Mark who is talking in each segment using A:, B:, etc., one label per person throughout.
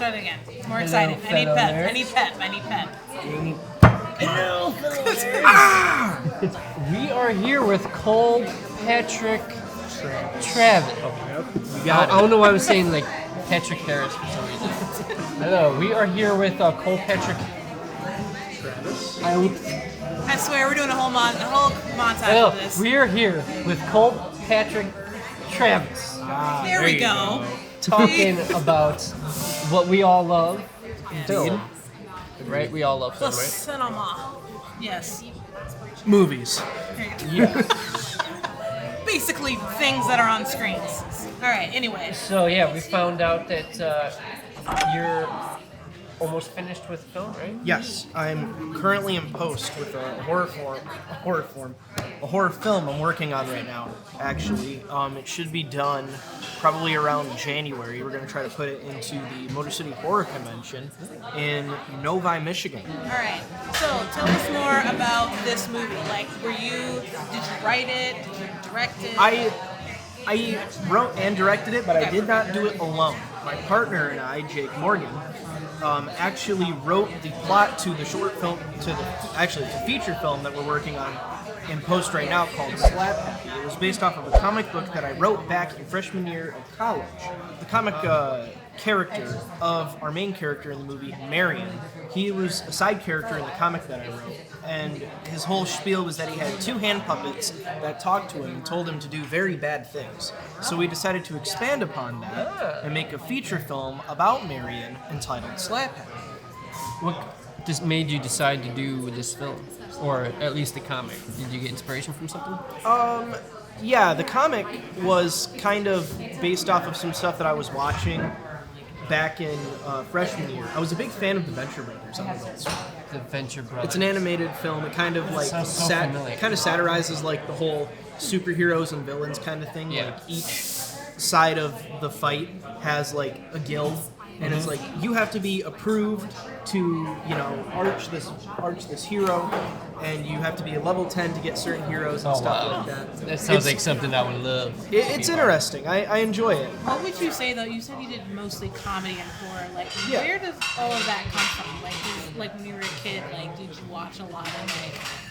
A: start again. More excited. I need pep. I need pep. I need pep.
B: We are here with Cole Patrick Travis.
C: You got
B: I don't know why I was saying like Patrick Harris for some reason. I don't know. We are here with Cole Patrick
C: Travis.
A: I swear we're doing a whole montage of this.
B: We are here with Cole Patrick Travis.
A: There we go.
B: Talking about what we all love. Film. Right? We all love
A: The
B: film, right?
A: cinema. Yes.
C: Movies.
B: Yeah.
A: Basically, things that are on screens. All right. Anyway.
B: So yeah, we found out that you're almost finished with film, right?
C: Yes, I'm currently in post with a horror film I'm working on right now. Actually, it should be done probably around January. We're going to try to put it into the Motor City Horror Convention in Novi, Michigan.
A: All right. So tell us more about this movie. Like, did you write it? Did you direct it?
C: I wrote and directed it, but I did not do it alone. My partner and I, Jake Morgan, actually wrote the plot to the short film, to the feature film that we're working on in post right now called Slap Happy. It was based off of a comic book that I wrote back in freshman year of college. The comic character of our main character in the movie, Marion, he was a side character in the comic that I wrote, and his whole spiel was that he had two hand puppets that talked to him and told him to do very bad things. So we decided to expand upon that and make a feature film about Marion entitled Slap Happy.
B: What just made you decide to do this film, or at least the comic? Did you get inspiration from something?
C: Yeah, the comic was kind of based off of some stuff that I was watching back in freshman year. I was a big fan of the Venture Brothers on Adult Swim.
B: The Venture Brothers.
C: It's an animated film. It kind of like
B: Sounds so familiar.
C: kind of satirizes like the whole superheroes and villains kind of thing.
B: Yeah.
C: Like each side of the fight has like a guild, and it's like you have to be approved to, you know, arch this hero, and you have to be a level 10 to get certain heroes and stuff like that.
B: That sounds like something I would love.
C: It's interesting. I enjoy it.
A: What would you say though? You said you did mostly comedy and horror. Like,
C: Yeah.
A: where does all of that come from? Like when you were a kid, like, did you watch a lot of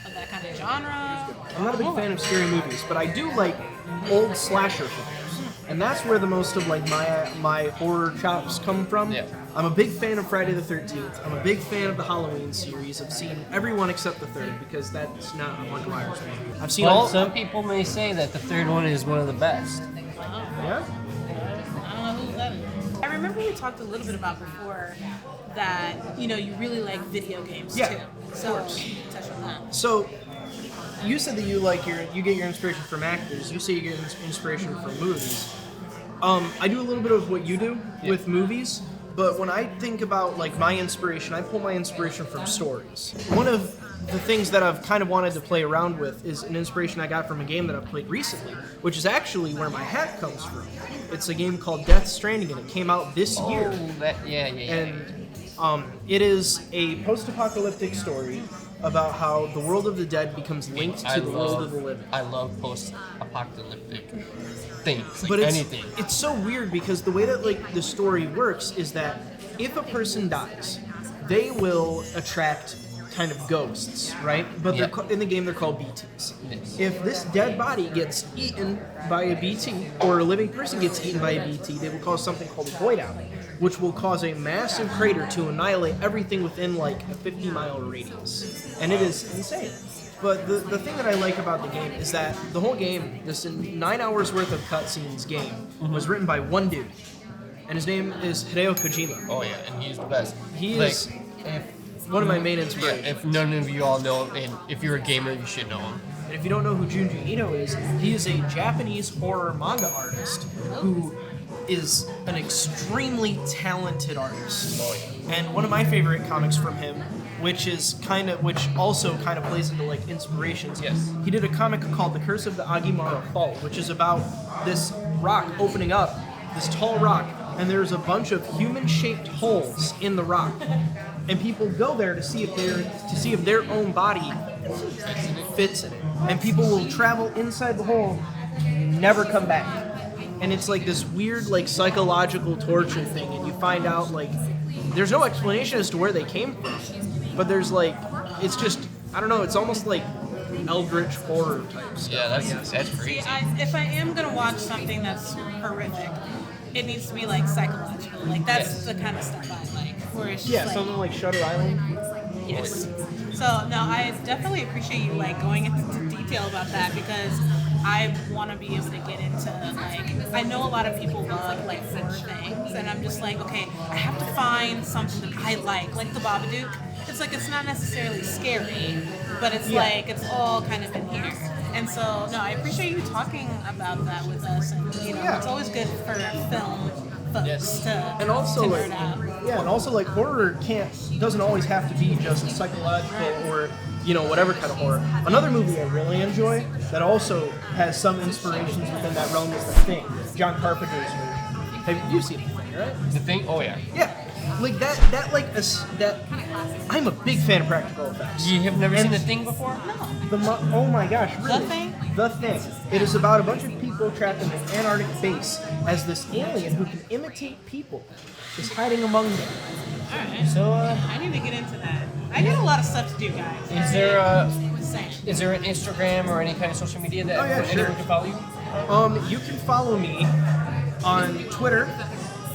A: of that kind of genre?
C: I'm not a big fan of scary movies, but I do like old slasher films, and that's where the most of like my horror chops come from.
B: Yeah.
C: I'm a big fan of Friday the 13th. I'm a big fan of the Halloween series. I've seen everyone except the third because that's not a Michael Myers movie. I've seen
B: Well,
C: all.
B: some people may say that the third one is one of the best.
C: Yeah.
A: I don't know who that is. I remember we talked a little bit about before that, you know, you really like video games
C: Yeah,
A: too.
C: of
A: So
C: course.
A: touch on that.
C: So, you said that you get your inspiration from actors. You say you get inspiration from movies. I do a little bit of what you do with movies, but when I think about like my inspiration, I pull my inspiration from stories. One of the things that I've kind of wanted to play around with is an inspiration I got from a game that I've played recently, which is actually where my hat comes from. It's a game called Death Stranding, and it came out this year. And it is a post-apocalyptic story about how the world of the dead becomes linked to the world of the living.
B: I love post-apocalyptic things, like
C: But
B: anything.
C: it's so weird because the way that like the story works is that if a person dies, they will attract kind of ghosts, right? But
B: Yeah.
C: in the game they're called BTs.
B: Yes.
C: If this dead body gets eaten by a BT, or a living person gets eaten by a BT, they will cause something called a void out, which will cause a massive crater to annihilate everything within like a 50-mile radius. And it is insane. But the thing that I like about the game is that the whole game, this 9 hours worth of cutscenes game, was written by one dude. And his name is Hideo Kojima.
B: Oh yeah, and he's the best.
C: He
B: Like,
C: is one of my main inspirations.
B: if none of you all know, and if you're a gamer, you should know him.
C: And if you don't know who Junji Ito is, he is a Japanese horror manga artist who is an extremely talented artist. And one of my favorite comics from him, which also kind of plays into like inspirations.
B: Yes.
C: He did a comic called The Curse of the Agimara Fault, which is about this rock opening up, this tall rock, and there's a bunch of human-shaped holes in the rock. And people go there to see if their own body fits in it. And people will travel inside the hole, never come back. And it's like this weird like psychological torture thing, and you find out like there's no explanation as to where they came from, but there's like, it's just, I don't know, it's almost like eldritch horror type stuff.
B: Yeah, that's crazy.
A: See, if I am gonna watch something that's horrific, it needs to be like psychological. Like that's the kind of stuff I like. Where it's just like,
C: something like Shutter Island.
A: yes. So no, I definitely appreciate you like going into detail about that because I want to be able to get into like, I know a lot of people love like horror things, and I'm just like, okay, I have to find something that I like the Babadook. It's like, it's not necessarily scary, but it's like, it's all kind of in here. And so, no, I appreciate you talking about that with us, and you know, it's always good for film folks to,
C: And also,
A: to
C: like,
A: nerd out.
C: and also like horror doesn't always have to be just psychological or whatever kind of horror. Another movie I really enjoy that also has some inspirations within that realm is The Thing, John Carpenter's version. Have you seen The Thing, right?
B: The Thing? Oh yeah.
C: Yeah, like that I'm a big fan of practical effects.
B: You have never
C: And
B: seen The Thing before?
C: oh my gosh, really?
A: The Thing?
C: The Thing. It is about a bunch of people trapped in an Antarctic base as this alien who can imitate people is hiding among them.
A: Alright.
C: So,
A: I need to get into that. I got a lot of stuff to do, guys.
B: Is there
A: Insane.
B: is there an Instagram or any kind of social media that
C: yeah,
B: anyone
C: sure.
B: can follow you?
C: You can follow me on Twitter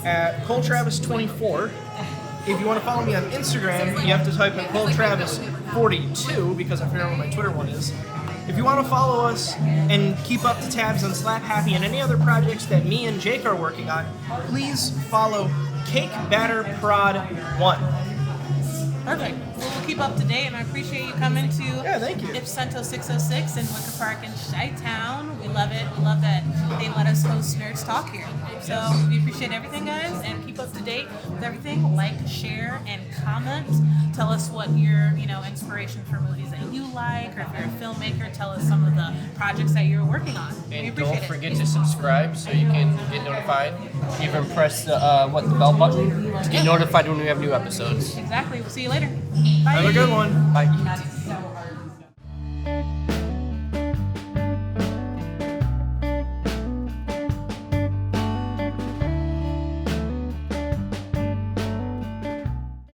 C: at ColeTravis24. If you want to follow me on Instagram, you have to type in ColeTravis42 because I figured out what my Twitter one is. If you want to follow us and keep up to tabs on Slap Happy and any other projects that me and Jake are working on, please follow Cake Batter Prod 1.
A: Perfect. Well, we'll keep up to date, and I appreciate you coming to
C: Thank you.
A: Ipcento 606 in Wicker Park in Chi-Town. We love it. We love that they let us host Nerds Talk here. So we appreciate everything, guys, and keep up to date with everything. Like, share, and comment. Tell us what your inspiration for movies that you like, or if you're a filmmaker, tell us some of the projects that you're working on. We
B: And
A: appreciate
B: don't
A: it.
B: forget to subscribe so you can get notified. Even press the bell button to get notified when we have new episodes.
A: Exactly. We'll see you later. Bye.
C: Have a good one.
B: Bye.